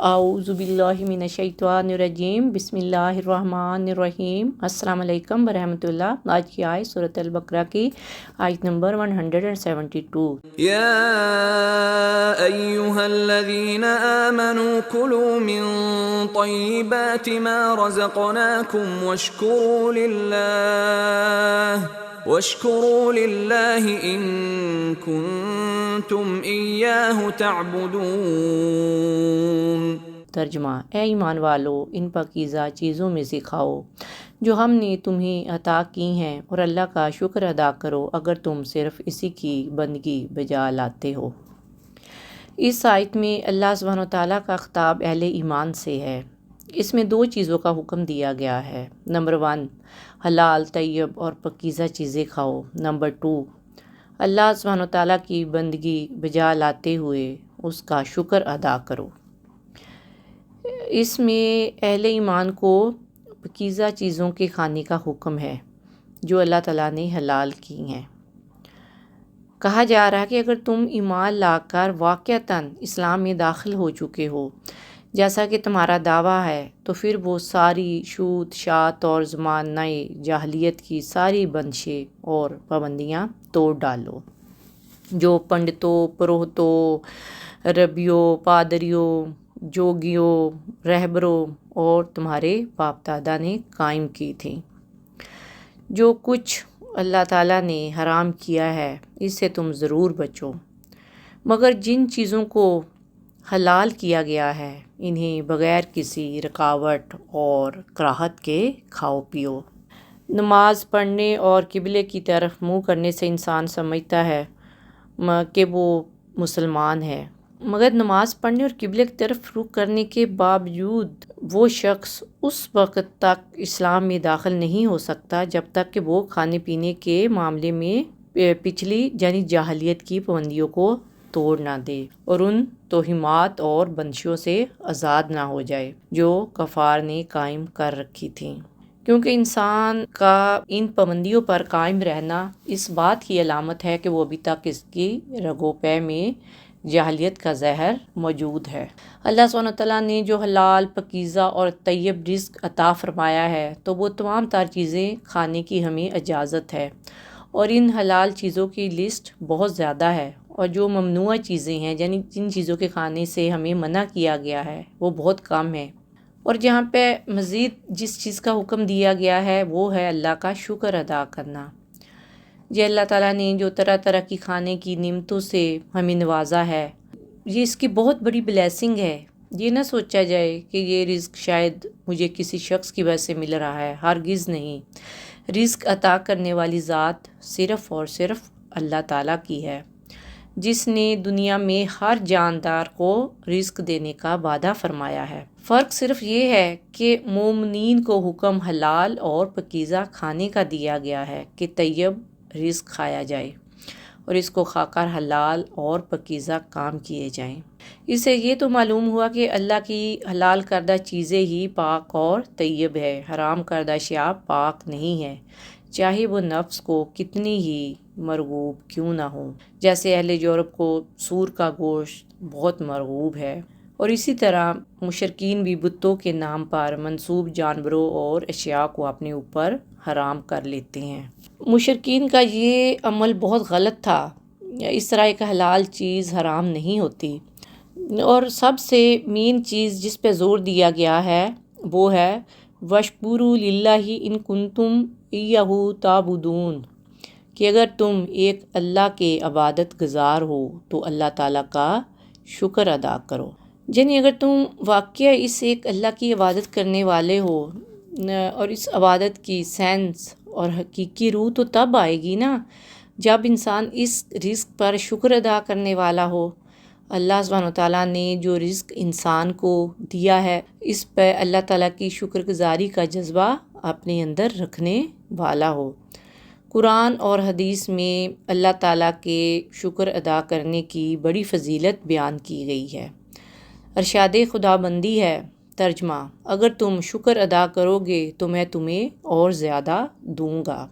اعوذ باللہ من الشیطان الرجیم، بسم اللہ الرحمن الرحیم۔ السلام علیکم ورحمۃ اللہ۔ آج کی آیت سورۃ البقرہ کی آیت نمبر 172۔ یا ایہا الذین آمنوا کلوا من طیبات ما رزقناکم واشکروا للہ ان کنتم ایاہ تعبدون۔ ترجمہ: اے ایمان والو، ان پاکیزہ چیزوں میں سے کھاؤ جو ہم نے تمہیں عطا کی ہیں، اور اللہ کا شکر ادا کرو اگر تم صرف اسی کی بندگی بجا لاتے ہو۔ اس آیت میں اللہ سبحانہ وتعالیٰ کا خطاب اہل ایمان سے ہے۔ اس میں دو چیزوں کا حکم دیا گیا ہے۔ نمبر 1، حلال، طیب اور پاکیزہ چیزیں کھاؤ۔ نمبر 2، اللہ سبحانہ وتعالیٰ کی بندگی بجا لاتے ہوئے اس کا شکر ادا کرو۔ اس میں اہل ایمان کو پاکیزہ چیزوں کے کھانے کا حکم ہے جو اللہ تعالیٰ نے حلال کی ہیں۔ کہا جا رہا ہے کہ اگر تم ایمان لا کر واقعتاً اسلام میں داخل ہو چکے ہو جیسا کہ تمہارا دعویٰ ہے، تو پھر وہ ساری چھوت چھات اور زمانہ جاہلیت کی ساری بندشیں اور پابندیاں توڑ ڈالو جو پنڈتوں، پروہتوں، ربیوں، پادریوں، جوگیوں، رہبروں اور تمہارے باپ دادا نے قائم کی تھیں۔ جو کچھ اللہ تعالیٰ نے حرام کیا ہے اس سے تم ضرور بچو، مگر جن چیزوں کو حلال کیا گیا ہے انہیں بغیر کسی رکاوٹ اور کراہت کے کھاؤ پیو۔ نماز پڑھنے اور قبلے کی طرف منہ کرنے سے انسان سمجھتا ہے کہ وہ مسلمان ہے، مگر نماز پڑھنے اور قبلے کی طرف رخ کرنے کے باوجود وہ شخص اس وقت تک اسلام میں داخل نہیں ہو سکتا جب تک کہ وہ کھانے پینے کے معاملے میں پچھلی یعنی جاہلیت کی پابندیوں کو توڑ نہ دے اور ان توہمات اور بندشوں سے آزاد نہ ہو جائے جو کفار نے قائم کر رکھی تھیں، کیونکہ انسان کا ان پابندیوں پر قائم رہنا اس بات کی علامت ہے کہ وہ ابھی تک اس کی رگو پے میں جاہلیت کا زہر موجود ہے۔ اللہ سبحانہ وتعالیٰ نے جو حلال، پاکیزہ اور طیب رزق عطا فرمایا ہے تو وہ تمام تر چیزیں کھانے کی ہمیں اجازت ہے، اور ان حلال چیزوں کی لسٹ بہت زیادہ ہے، اور جو ممنوع چیزیں ہیں یعنی جن چیزوں کے کھانے سے ہمیں منع کیا گیا ہے وہ بہت کم ہے، اور جہاں پہ مزید جس چیز کا حکم دیا گیا ہے وہ ہے اللہ کا شکر ادا کرنا۔ یہ اللہ تعالیٰ نے جو طرح طرح کی کھانے کی نعمتوں سے ہمیں نوازا ہے، یہ اس کی بہت بڑی بلیسنگ ہے۔ یہ نہ سوچا جائے کہ یہ رزق شاید مجھے کسی شخص کی وجہ سے مل رہا ہے، ہرگز نہیں۔ رزق عطا کرنے والی ذات صرف اور صرف اللہ تعالیٰ کی ہے، جس نے دنیا میں ہر جاندار کو رزق دینے کا وعدہ فرمایا ہے۔ فرق صرف یہ ہے کہ مومنین کو حکم حلال اور پاکیزہ کھانے کا دیا گیا ہے کہ طیب رزق کھایا جائے اور اس کو کھا کر حلال اور پاکیزہ کام کیے جائیں۔ اس سے یہ تو معلوم ہوا کہ اللہ کی حلال کردہ چیزیں ہی پاک اور طیب ہے، حرام کردہ اشیاء پاک نہیں ہے، چاہے وہ نفس کو کتنی ہی مرغوب کیوں نہ ہو۔ جیسے اہل یورپ کو سور کا گوشت بہت مرغوب ہے، اور اسی طرح مشرکین بھی بتوں کے نام پر منسوب جانوروں اور اشیاء کو اپنے اوپر حرام کر لیتے ہیں۔ مشرکین کا یہ عمل بہت غلط تھا۔ اس طرح ایک حلال چیز حرام نہیں ہوتی، اور سب سے مین چیز جس پہ زور دیا گیا ہے وہ ہے وَاشْکُرُوا لِلَّهِ إِن كُنتُمْ إِيَّاهُ تَعْبُدُونَ، کہ اگر تم ایک اللہ کے عبادت گزار ہو تو اللہ تعالیٰ کا شکر ادا کرو۔ یعنی اگر تم واقعہ اس ایک اللہ کی عبادت کرنے والے ہو، اور اس عبادت کی سینس اور حقیقی روح تو تب آئے گی نا جب انسان اس رزق پر شکر ادا کرنے والا ہو۔ اللہ سبحانہ وتعالیٰ نے جو رزق انسان کو دیا ہے اس پہ اللہ تعالیٰ کی شکر گزاری کا جذبہ اپنے اندر رکھنے والا ہو۔ قرآن اور حدیث میں اللہ تعالیٰ کے شکر ادا کرنے کی بڑی فضیلت بیان کی گئی ہے۔ ارشاد خدا بندی ہے، ترجمہ: اگر تم شکر ادا کرو گے تو میں تمہیں اور زیادہ دوں گا۔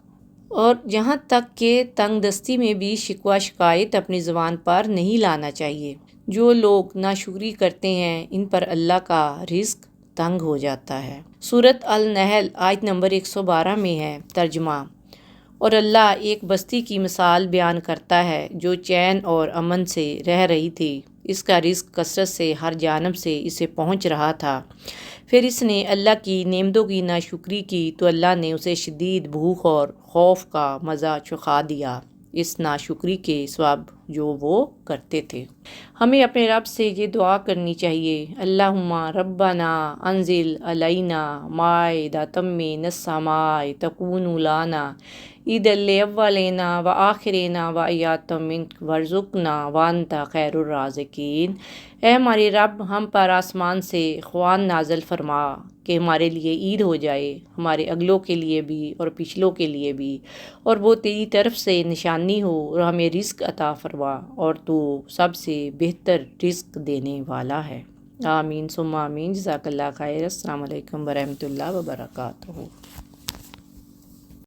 اور جہاں تک کہ تنگ دستی میں بھی شکوہ شکایت اپنی زبان پر نہیں لانا چاہیے۔ جو لوگ ناشکری کرتے ہیں ان پر اللہ کا رزق تنگ ہو جاتا ہے۔ سورۃ النحل آیت نمبر 112 میں ہے ترجمہ، اور اللہ ایک بستی کی مثال بیان کرتا ہے جو چین اور امن سے رہ رہی تھی، اس کا رزق کثرت سے ہر جانب سے اسے پہنچ رہا تھا، پھر اس نے اللہ کی نعمتوں کی ناشکری کی تو اللہ نے اسے شدید بھوک اور خوف کا مزہ چکھا دیا اس ناشکری کے سبب جو وہ کرتے تھے۔ ہمیں اپنے رب سے یہ دعا کرنی چاہیے، اللہم ربنا انزل علینا مائدۃ من السماء تکون لنا عیدا لاولینا وآخرنا وآیۃ منک وارزقنا وانت خیر الرازقین۔ اے ہمارے رب، ہم پر آسمان سے خوان نازل فرما کہ ہمارے لیے عید ہو جائے، ہمارے اگلوں کے لیے بھی اور پچھلوں کے لیے بھی، اور وہ تیری طرف سے نشانی ہو، اور ہمیں رزق عطا فرما، اور تو سب سے بہتر رزق دینے والا ہے۔ آمین ثم آمین۔ جزاک اللہ خیر۔ السلام علیکم ورحمۃ اللہ وبرکاتہ۔